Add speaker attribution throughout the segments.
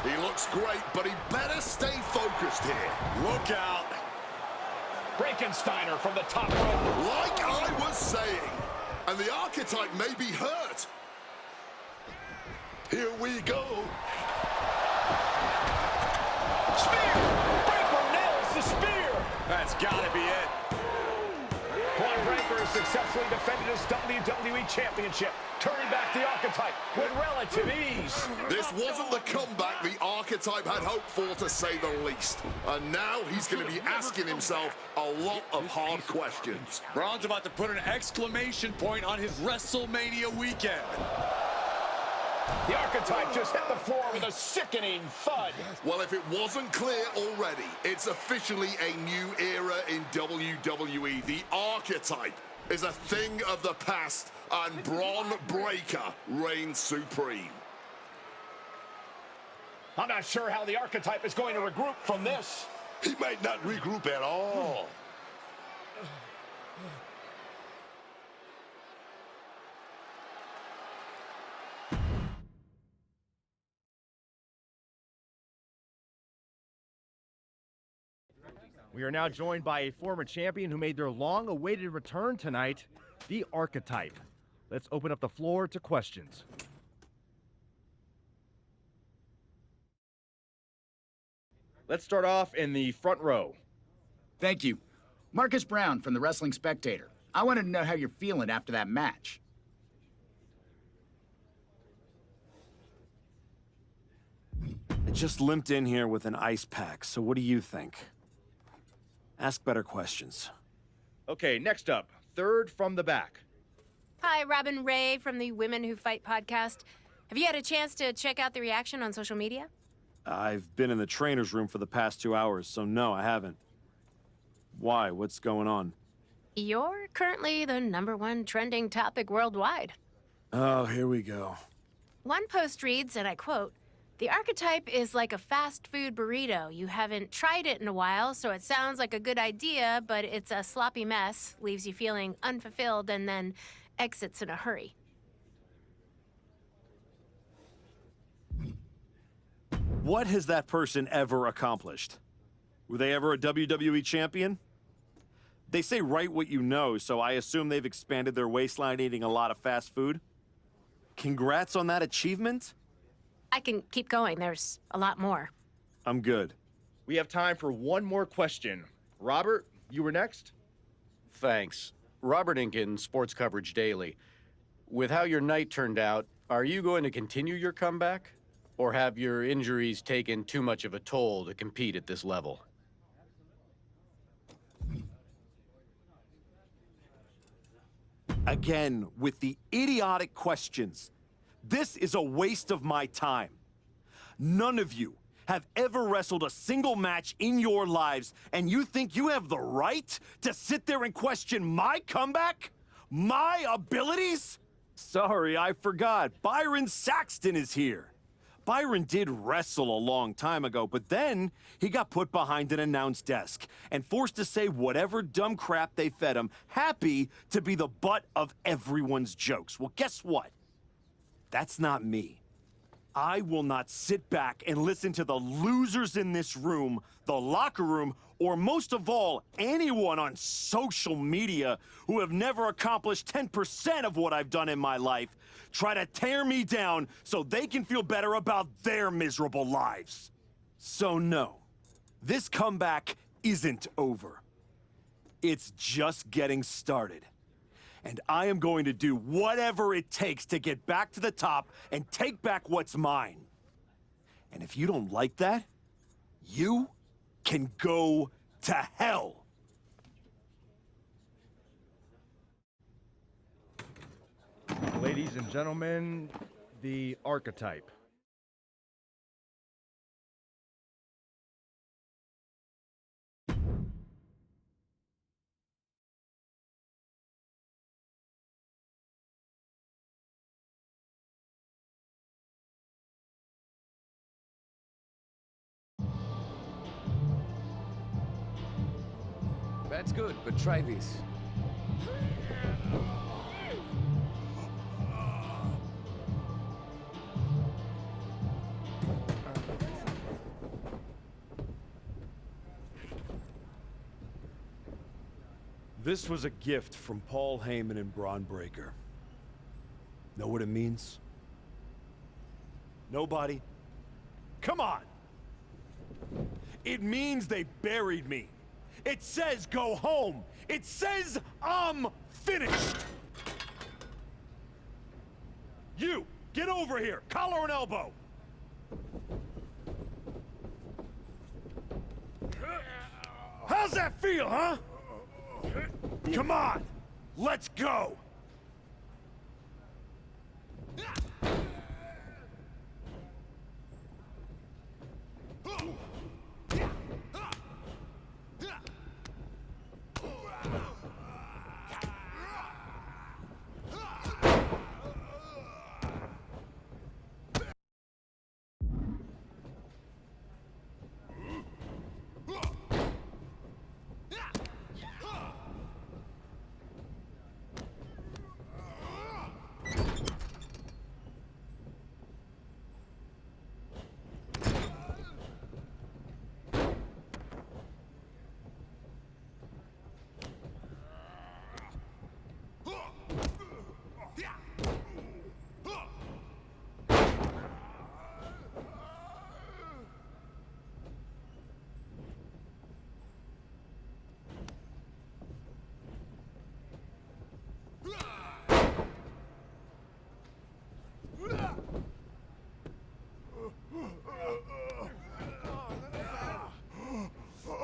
Speaker 1: He looks great, but he better stay focused here. Look out.
Speaker 2: Frankensteiner from the top rope.
Speaker 1: Like I was saying, and the archetype may be hurt. Here we go.
Speaker 2: Spear! Breaker nails the spear!
Speaker 3: That's gotta be it.
Speaker 2: Braun Breaker has successfully defended his WWE Championship, turning back the archetype with relative ease.
Speaker 1: This wasn't the comeback the archetype had hoped for, to say the least. And now he's going to be asking himself a lot of hard questions.
Speaker 3: Braun's about to put an exclamation point on his WrestleMania weekend.
Speaker 2: The archetype just hit the floor with a sickening thud.
Speaker 1: Well, if it wasn't clear already, it's officially a new era in WWE. The archetype is a thing of the past, and Braun Breaker reigns supreme.
Speaker 2: I'm not sure how the archetype is going to regroup from this.
Speaker 1: He might not regroup at all.
Speaker 4: We are now joined by a former champion who made their long-awaited return tonight, the Archetype. Let's open up the floor to questions. Let's start off in the front row.
Speaker 5: Thank you. Marcus Brown from the Wrestling Spectator. I wanted to know how you're feeling after that match.
Speaker 6: I just limped in here with an ice pack, so what do you think? Ask better questions.
Speaker 4: Okay, next up, third from the back.
Speaker 7: Hi, Robin Ray from the Women Who Fight podcast. Have you had a chance to check out the reaction on social media?
Speaker 6: I've been in the trainer's room for the past 2 hours, so no, I haven't. Why? What's going on?
Speaker 7: You're currently the #1 trending topic worldwide.
Speaker 6: Oh, here we go.
Speaker 7: One post reads, and I quote, "The archetype is like a fast food burrito. You haven't tried it in a while, so it sounds like a good idea, but it's a sloppy mess, leaves you feeling unfulfilled, and then exits in a hurry."
Speaker 6: What has that person ever accomplished? Were they ever a WWE champion? They say write what you know, so I assume they've expanded their waistline eating a lot of fast food. Congrats on that achievement.
Speaker 7: I can keep going. There's a lot more.
Speaker 6: I'm good.
Speaker 4: We have time for one more question. Robert, you were next.
Speaker 8: Thanks. Robert Inkin, Sports Coverage Daily. With how your night turned out, are you going to continue your comeback? Or have your injuries taken too much of a toll to compete at this level?
Speaker 6: Again, with the idiotic questions. This is a waste of my time. None of you have ever wrestled a single match in your lives, and you think you have the right to sit there and question my comeback? My abilities? Sorry, I forgot. Byron Saxton is here. Byron did wrestle a long time ago, but then he got put behind an announce desk and forced to say whatever dumb crap they fed him, happy to be the butt of everyone's jokes. Well, guess what? That's not me. I will not sit back and listen to the losers in this room, the locker room, or most of all, anyone on social media who have never accomplished 10% of what I've done in my life try to tear me down so they can feel better about their miserable lives. So no, this comeback isn't over. It's just getting started. And I am going to do whatever it takes to get back to the top and take back what's mine. And if you don't like that, you can go to hell.
Speaker 4: Ladies and gentlemen, the Archetype.
Speaker 9: That's good, but try this.
Speaker 6: This was a gift from Paul Heyman and Braun Breaker. Know what it means? Nobody? Come on! It means they buried me. It says go home. It says I'm finished. You, get over here. Collar and elbow. How's that feel, huh? Come on, let's go.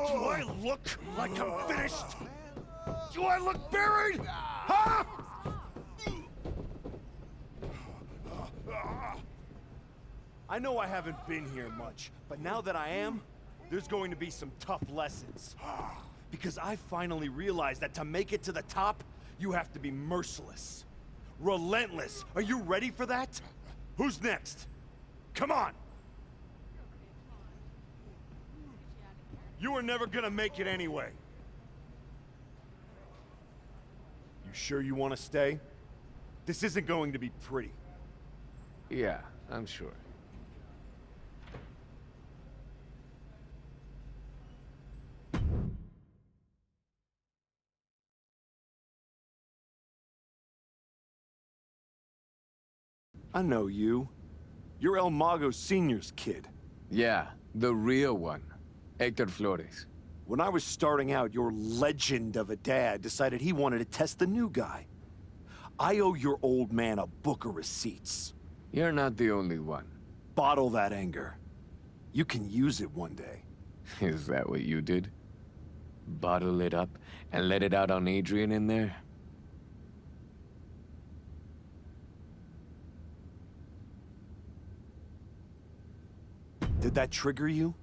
Speaker 6: Do I look like I'm finished? Do I look buried? Huh? I know I haven't been here much, but now that I am, there's going to be some tough lessons. Because I finally realized that to make it to the top, you have to be merciless. Relentless. Are you ready for that? Who's next? Come on! You were never gonna make it anyway. You sure you want to stay? This isn't going to be pretty.
Speaker 9: Yeah, I'm sure.
Speaker 6: I know you. You're El Mago Sr.'s kid.
Speaker 9: Yeah, the real one. Hector Flores.
Speaker 6: When I was starting out, your legend of a dad decided he wanted to test the new guy. I owe your old man a book of receipts.
Speaker 9: You're not the only one.
Speaker 6: Bottle that anger. You can use it one day.
Speaker 9: Is that what you did? Bottle it up and let it out on Adrian in there?
Speaker 6: Did that trigger you?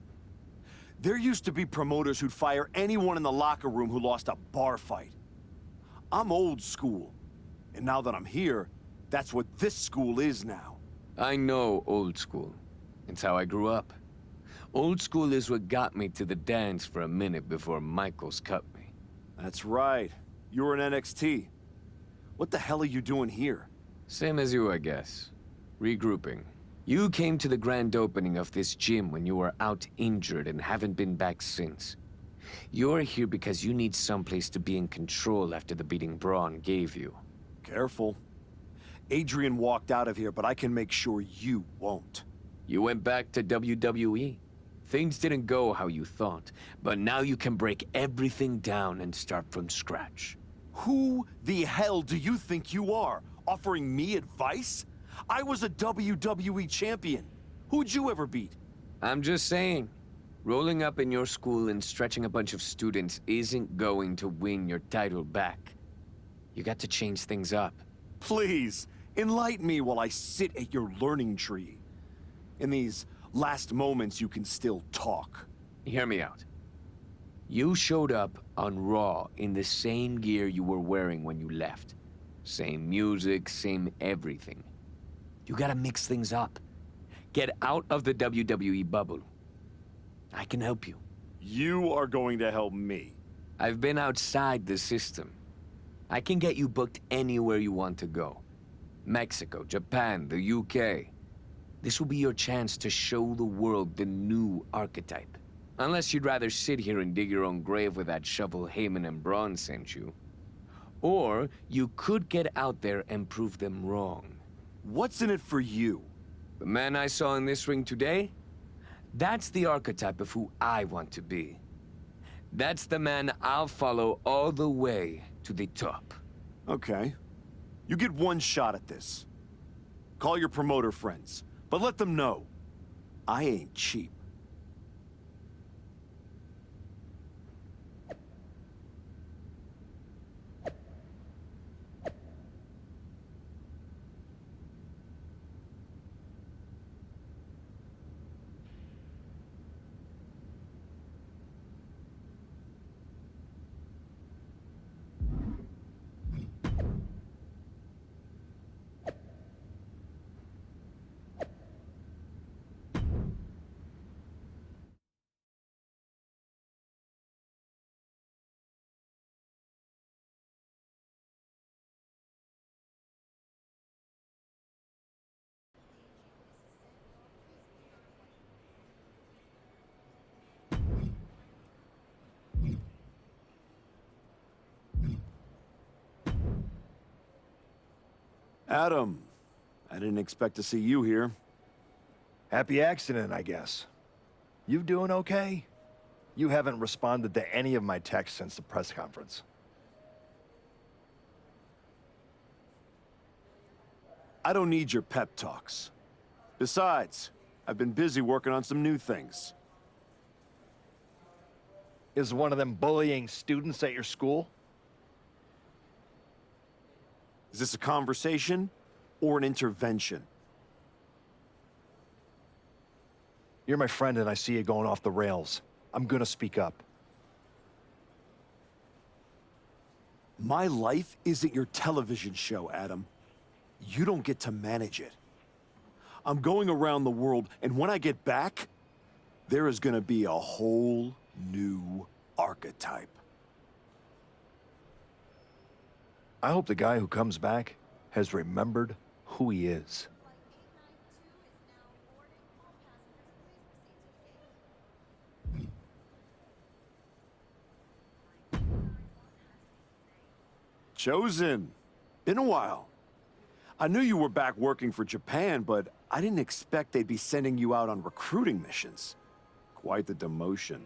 Speaker 6: There used to be promoters who'd fire anyone in the locker room who lost a bar fight. I'm old school. And now that I'm here, that's what this school is now.
Speaker 9: I know old school. It's how I grew up. Old school is what got me to the dance for a minute before Michaels cut me.
Speaker 6: That's right. You were in NXT. What the hell are you doing here?
Speaker 9: Same as you, I guess. Regrouping. You came to the grand opening of this gym when you were out injured and haven't been back since. You're here because you need someplace to be in control after the beating Braun gave you.
Speaker 6: Careful. Adrian walked out of here, but I can make sure you won't.
Speaker 9: You went back to WWE. Things didn't go how you thought, but now you can break everything down and start from scratch.
Speaker 6: Who the hell do you think you are? Offering me advice? I was a WWE champion. Who'd you ever beat?
Speaker 9: I'm just saying, rolling up in your school and stretching a bunch of students isn't going to win your title back. You got to change things up.
Speaker 6: Please, enlighten me while I sit at your learning tree. In these last moments, you can still talk.
Speaker 9: Hear me out. You showed up on Raw in the same gear you were wearing when you left. Same music, same everything. You gotta mix things up. Get out of the WWE bubble. I can help you.
Speaker 6: You are going to help me.
Speaker 9: I've been outside the system. I can get you booked anywhere you want to go. Mexico, Japan, the UK. This will be your chance to show the world the new archetype. Unless you'd rather sit here and dig your own grave with that shovel Heyman and Braun sent you. Or you could get out there and prove them wrong.
Speaker 6: What's in it for you?
Speaker 9: The man I saw in this ring today? That's the archetype of who I want to be. That's the man I'll follow all the way to the top.
Speaker 6: Okay. You get one shot at this. Call your promoter friends, but let them know I ain't cheap. Adam, I didn't expect to see you here.
Speaker 10: Happy accident, I guess. You doing okay? You haven't responded to any of my texts since the press conference.
Speaker 6: I don't need your pep talks. Besides, I've been busy working on some new things.
Speaker 10: Is one of them bullying students at your school?
Speaker 6: Is this a conversation or an intervention?
Speaker 10: You're my friend and I see you going off the rails. I'm gonna speak up.
Speaker 6: My life isn't your television show, Adam. You don't get to manage it. I'm going around the world, and when I get back, there is gonna be a whole new archetype.
Speaker 10: I hope the guy who comes back has remembered who he is.
Speaker 6: Chosen. Been a while. I knew you were back working for Japan, but I didn't expect they'd be sending you out on recruiting missions. Quite the demotion.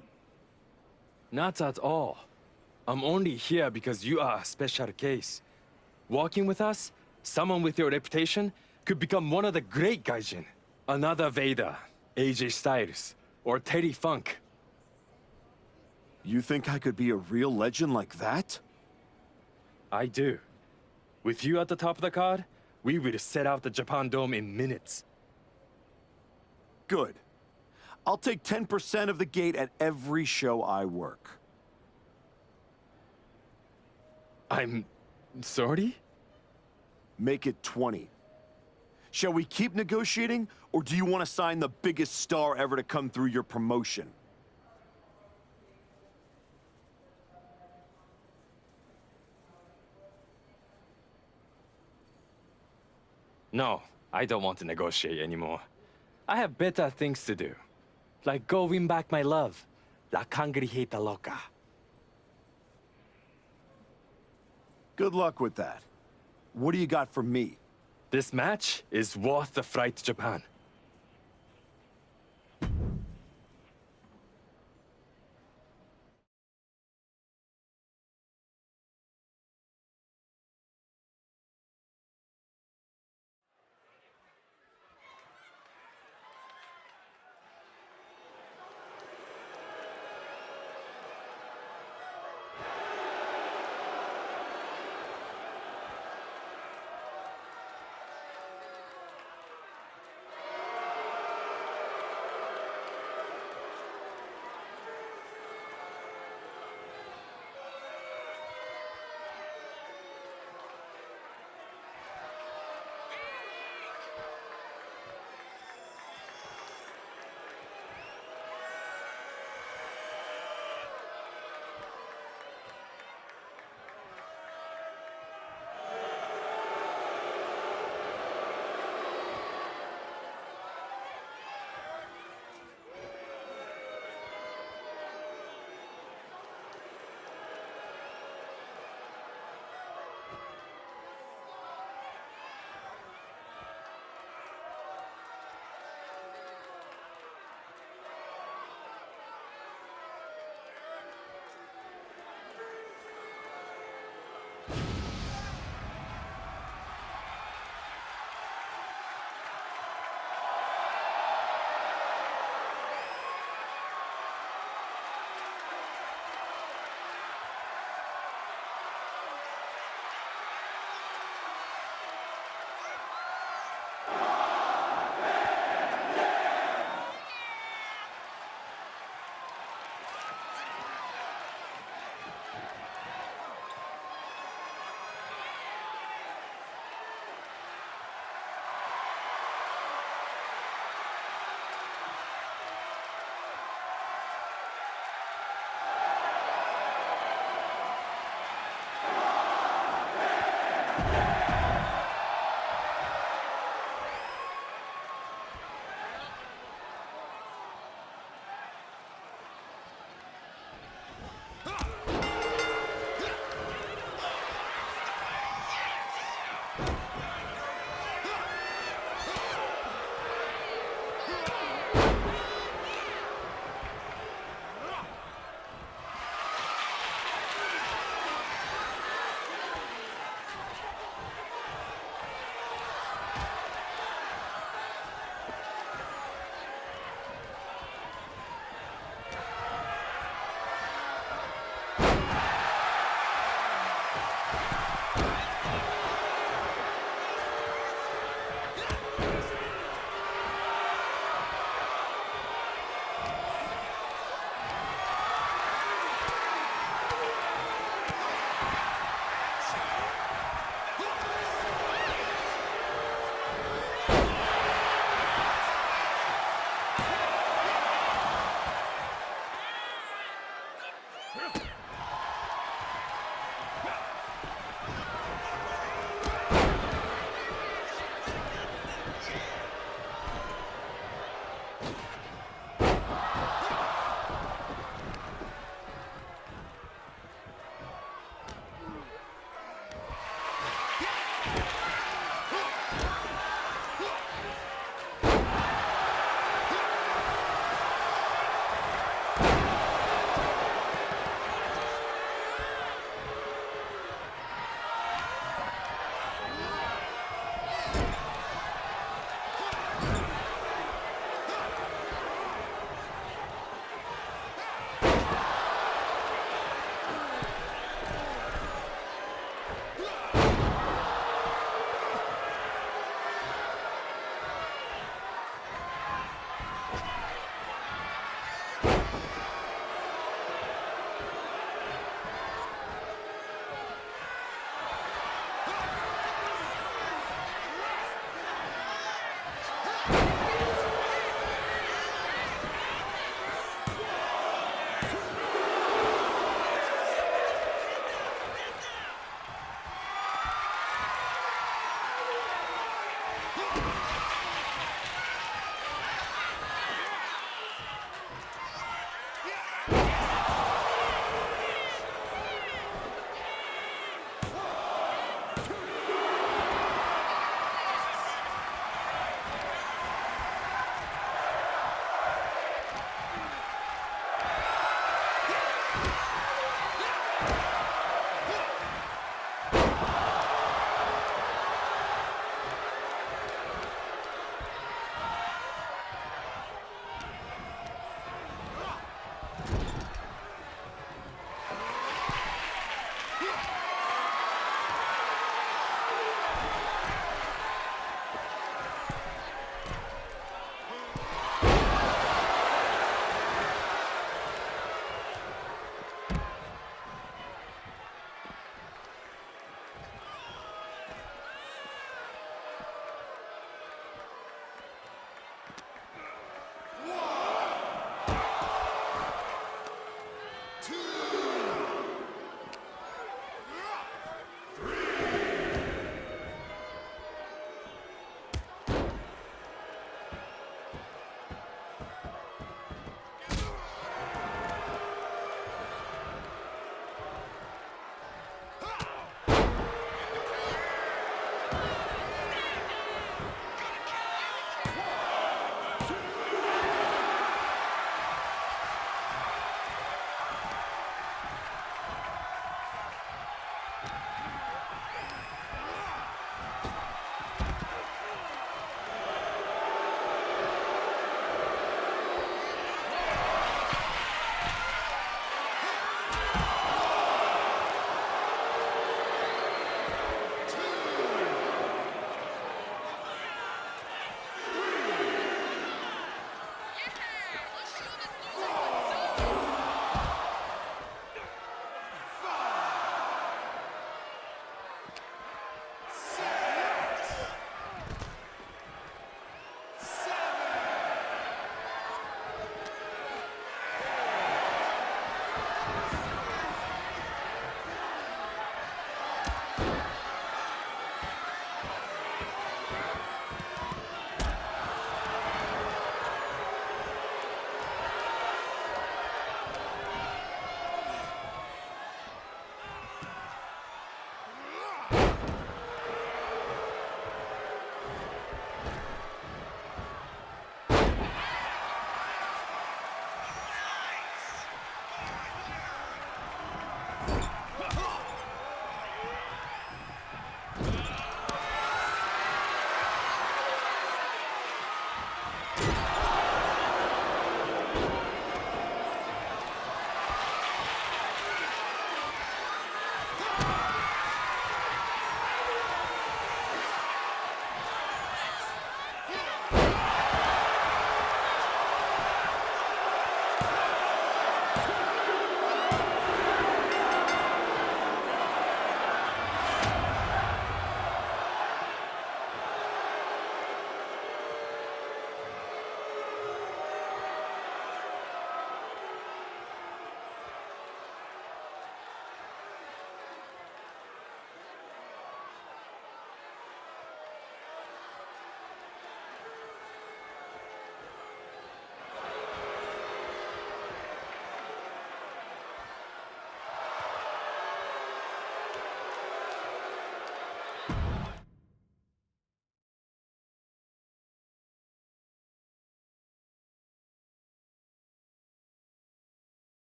Speaker 11: Not at all. I'm only here because you are a special case. Walking with us, someone with your reputation could become one of the great gaijin. Another Vader, AJ Styles, or Terry Funk.
Speaker 6: You think I could be a real legend like that?
Speaker 11: I do. With you at the top of the card, we will set out the Japan Dome in minutes.
Speaker 6: Good. I'll take 10% of the gate at every show I work.
Speaker 11: I'm sorry?
Speaker 6: Make it 20. Shall we keep negotiating, or do you want to sign the biggest star ever to come through your promotion?
Speaker 11: No, I don't want to negotiate anymore. I have better things to do. Like go win back my love. La Cangrijita Loca.
Speaker 6: Good luck with that. What do you got for me?
Speaker 11: This match is worth the flight to Japan.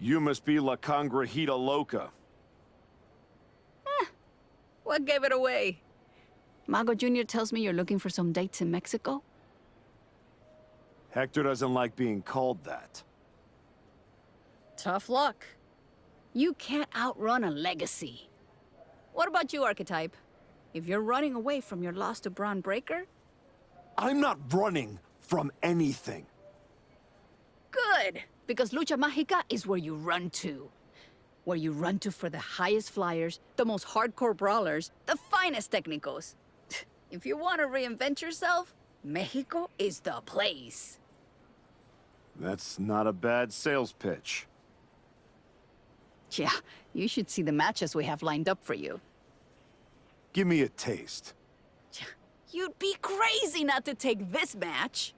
Speaker 6: You must be La Congrejita Loca.
Speaker 12: What gave it away? Mago Jr. tells me you're looking for some dates in Mexico?
Speaker 6: Hector doesn't like being called that.
Speaker 12: Tough luck. You can't outrun a legacy. What about you, Archetype? If you're running away from your loss to Braun Breaker?
Speaker 6: I'm not running from anything.
Speaker 12: Good, because Lucha Mágica is where you run to. Where you run to for the highest flyers, the most hardcore brawlers, the finest technicos. If you want to reinvent yourself, Mexico is the place.
Speaker 6: That's not a bad sales pitch.
Speaker 12: Yeah, you should see the matches we have lined up for you.
Speaker 6: Give me a taste.
Speaker 12: You'd be crazy not to take this match.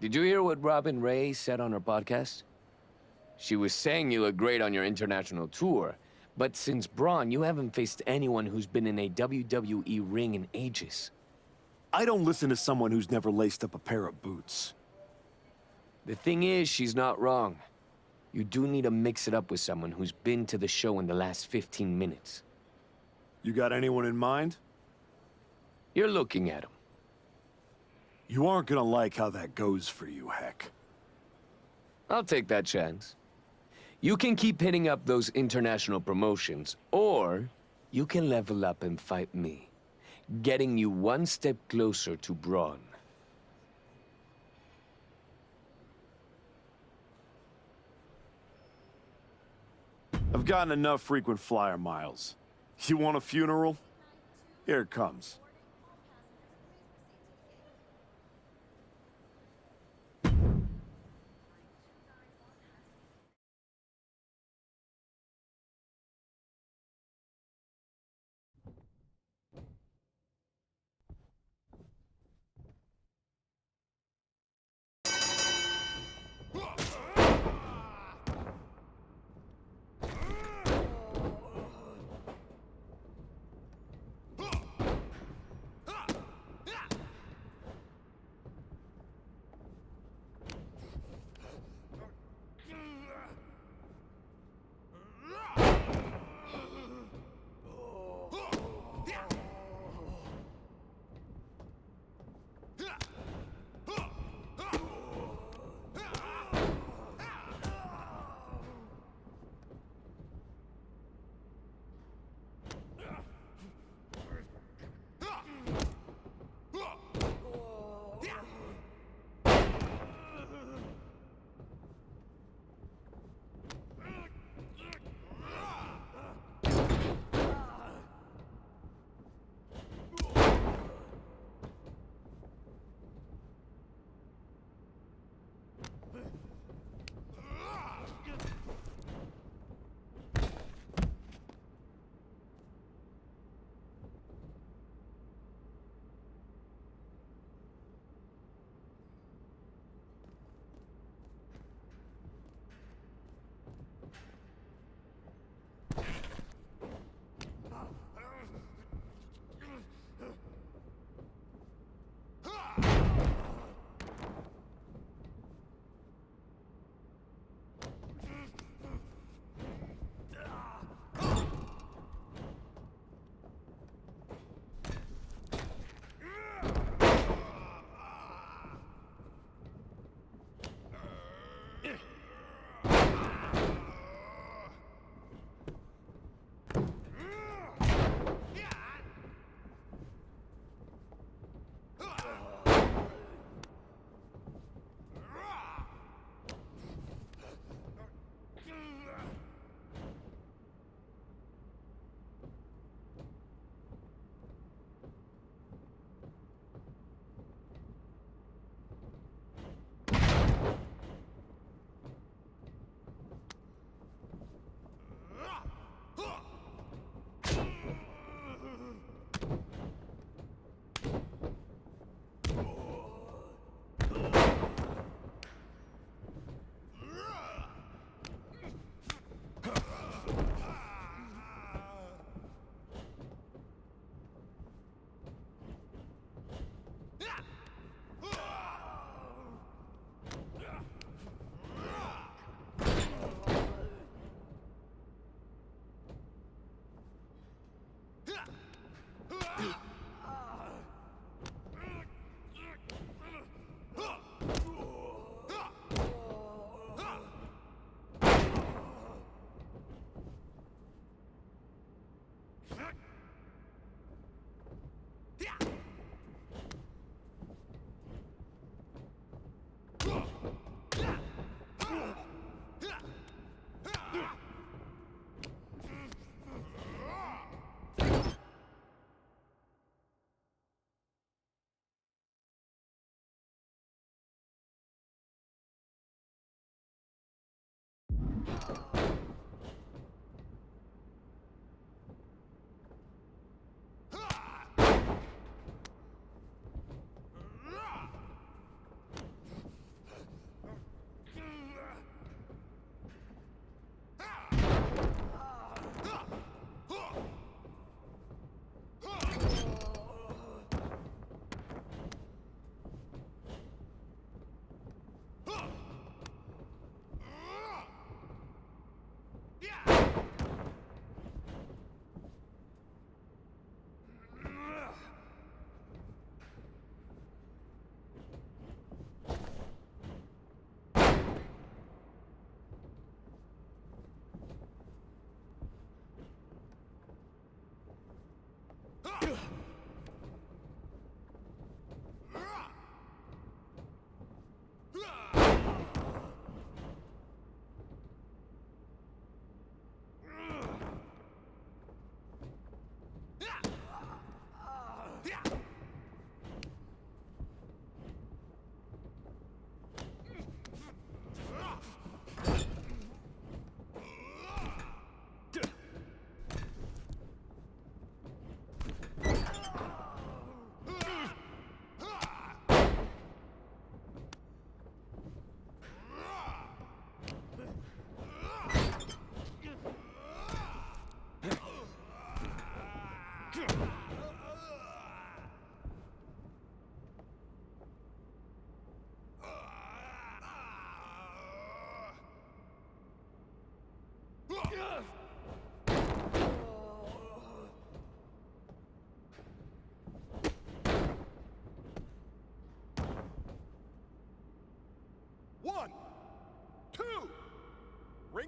Speaker 9: Did you hear what Robin Ray said on her podcast? She was saying you look great on your international tour, but since Braun, you haven't faced anyone who's been in a WWE ring in ages.
Speaker 6: I don't listen to someone who's never laced up a pair of boots.
Speaker 9: The thing is, she's not wrong. You do need to mix it up with someone who's been to the show in the last 15 minutes.
Speaker 6: You got anyone in mind?
Speaker 9: You're looking at him.
Speaker 6: You aren't gonna like how that goes for you, Heck.
Speaker 9: I'll take that chance. You can keep hitting up those international promotions, or you can level up and fight me, getting you one step closer to Braun.
Speaker 6: I've gotten enough frequent flyer miles. You want a funeral? Here it comes.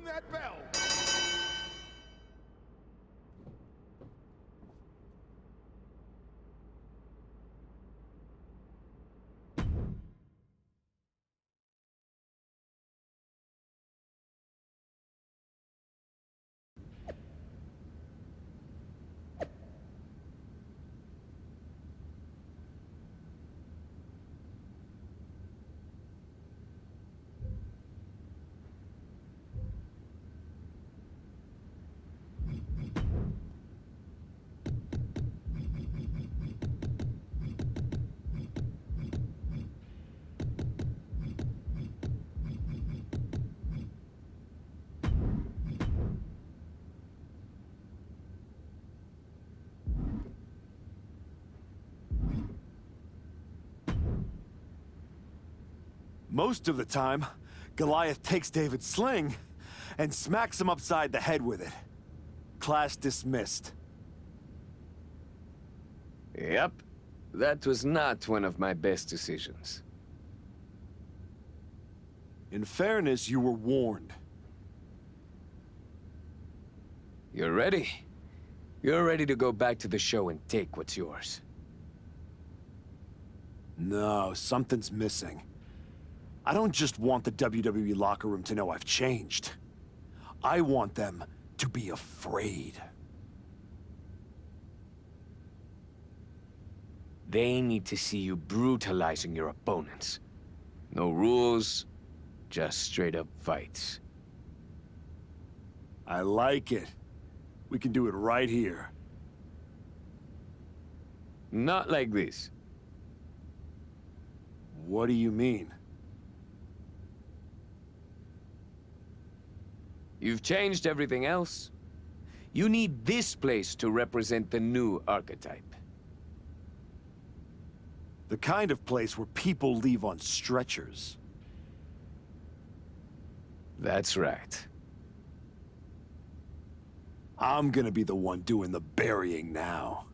Speaker 1: that bell.
Speaker 6: Most of the time, Goliath takes David's sling and smacks him upside the head with it. Class dismissed.
Speaker 9: Yep. That was not one of my best decisions.
Speaker 6: In fairness, you were warned.
Speaker 9: You're ready? You're ready to go back to the show and take what's yours.
Speaker 6: No, something's missing. I don't just want the WWE locker room to know I've changed. I want them to be afraid.
Speaker 9: They need to see you brutalizing your opponents. No rules, just straight-up fights.
Speaker 6: I like it. We can do it right here.
Speaker 9: Not like this.
Speaker 6: What do you mean?
Speaker 9: You've changed everything else. You need this place to represent the new archetype.
Speaker 6: The kind of place where people leave on stretchers.
Speaker 9: That's right.
Speaker 6: I'm gonna be the one doing the burying now.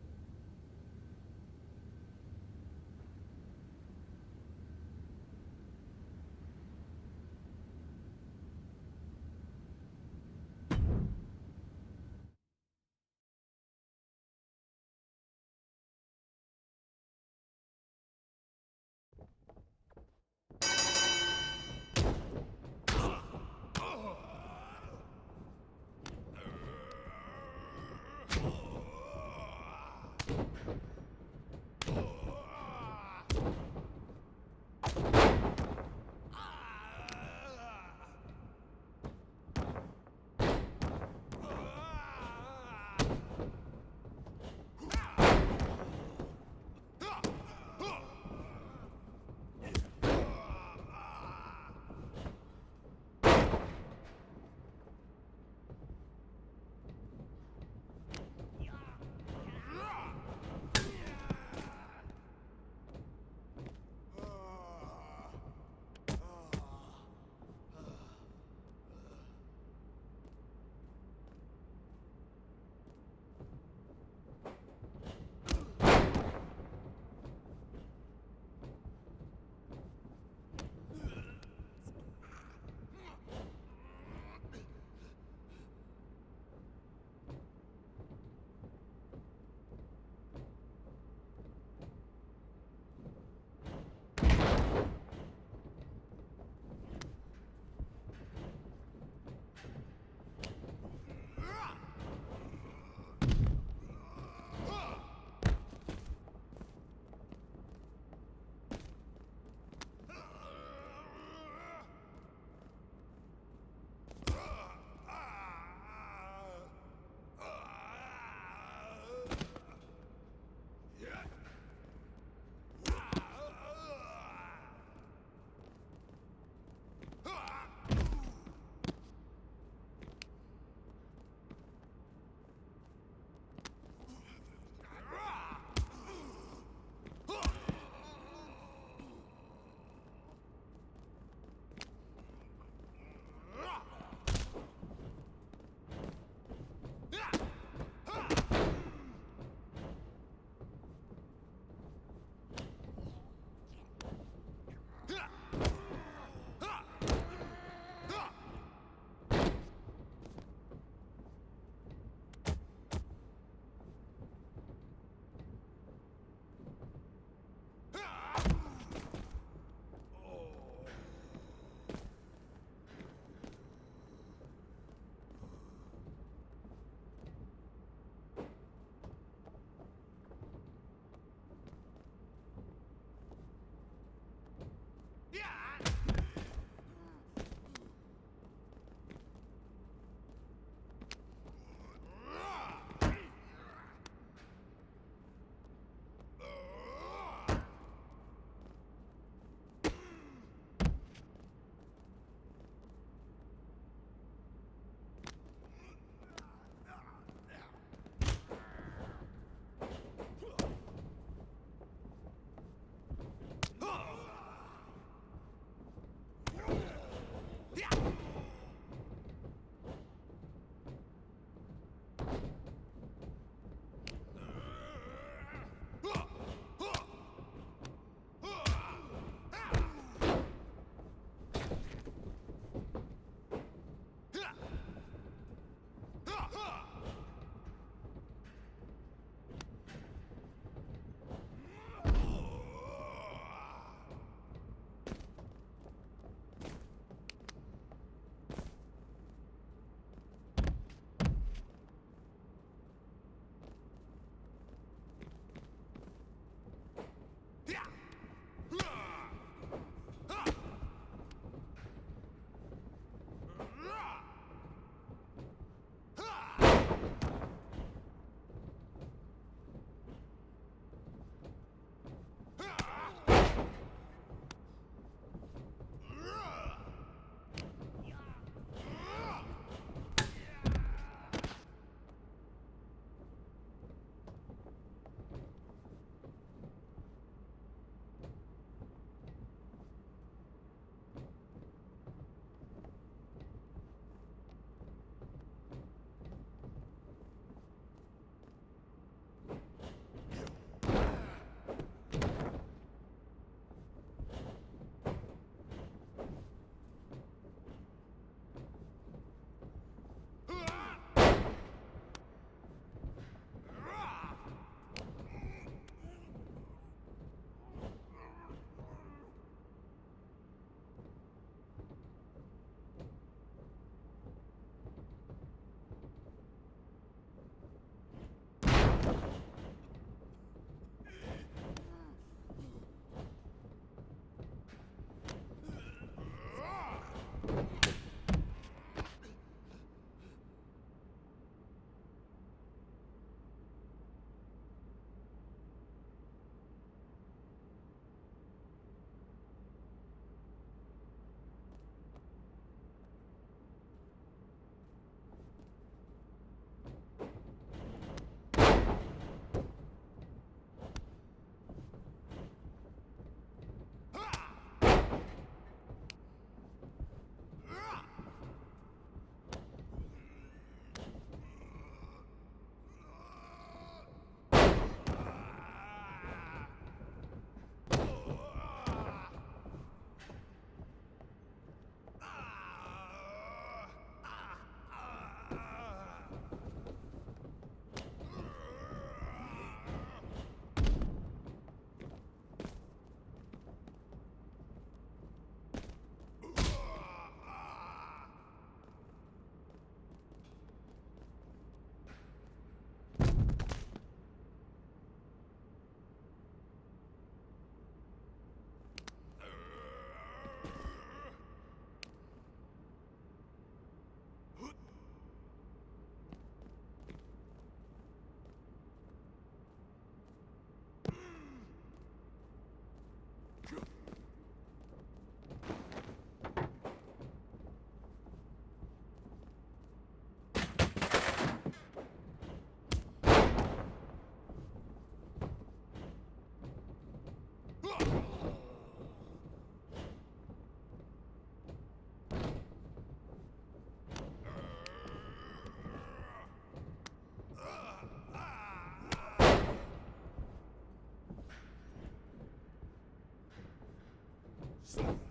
Speaker 1: Stop.